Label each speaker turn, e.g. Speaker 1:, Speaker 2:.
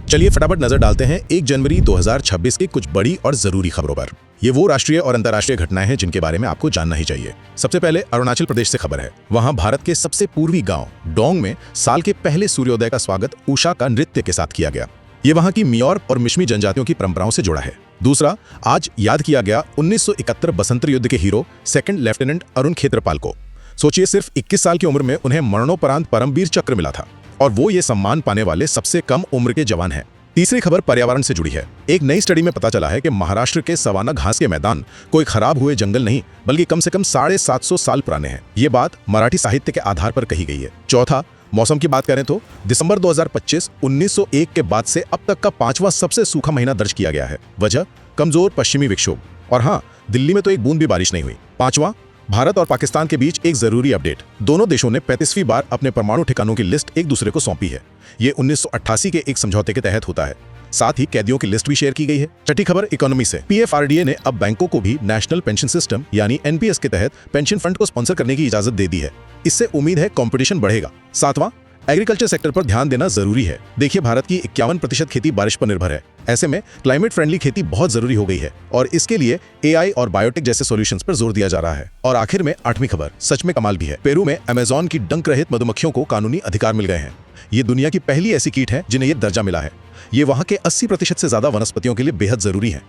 Speaker 1: चलिए फटाफट नजर डालते हैं 1 जनवरी 2026 की कुछ बड़ी और जरूरी खबरों पर। ये वो राष्ट्रीय और अंतर्राष्ट्रीय घटनाएं हैं जिनके बारे में आपको जानना ही चाहिए। सबसे पहले अरुणाचल प्रदेश से खबर है। वहां भारत के सबसे पूर्वी गांव डोंग में साल के पहले सूर्योदय का स्वागत उषा का नृत्य के साथ किया गया। ये वहां की मियोर और मिश्मी जनजातियों की परंपराओं से जुड़ा है। दूसरा, आज याद किया गया 1971 बसंतर युद्ध के hero second lieutenant Arun Khetarpal को। सोचिए, सिर्फ 21 साल की उम्र में उन्हें मरणोपरांत परमवीर चक्र मिला था और वो ये सम्मान पाने वाले सबसे कम उम्र के जवान हैं। तीसरी खबर पर्यावरण से जुड़ी है। एक नई स्टडी में पता चला है कि महाराष्ट्र के सवाना घास के मैदान कोई खराब हुए जंगल नहीं, बल्कि कम से कम 750 साल पुराने हैं। ये बात मराठी साहित्य के आधार पर कही गई है। चौथा, मौसम की बात करें तो दिसंबर 2025 1901 के बाद से अब तक का 5वां सबसे सूखा महीना दर्ज किया गया है। वजह कमजोर पश्चिमी विक्षोभ, और हाँ, दिल्ली में तो एक बूंद भी बारिश नहीं हुई। पांचवां, भारत और पाकिस्तान के बीच एक जरूरी अपडेट। दोनों देशों ने 35वीं बार अपने परमाणु ठिकानों की लिस्ट एक दूसरे को सौंपी है। ये 1988 के एक समझौते के तहत होता है। साथ ही कैदियों की लिस्ट भी शेयर की गई है। छठी खबर इकोनॉमी से। PFRDA ने अब बैंकों को भी नेशनल पेंशन सिस्टम यानी NPS के तहत पेंशन फंड को स्पॉन्सर करने की इजाजत दे दी है। इससे उम्मीद है कंपटीशन बढ़ेगा। सातवां, एग्रीकल्चर सेक्टर पर ध्यान देना जरूरी है। देखिए, भारत की 51% खेती बारिश पर निर्भर है। ऐसे में क्लाइमेट फ्रेंडली खेती बहुत जरूरी हो गई है और इसके लिए AI और बायोटेक जैसे सॉल्यूशंस पर जोर दिया जा रहा है। और आखिर में 8वीं खबर सच में कमाल भी है। पेरू में अमेज़न की डंक रहित मधुमक्खियों को कानूनी अधिकार मिल गए हैं। ये दुनिया की पहली ऐसी कीट है जिन्हें ये दर्जा मिला है। ये वहां के 80% से ज्यादा वनस्पतियों के लिए बेहद जरूरी है।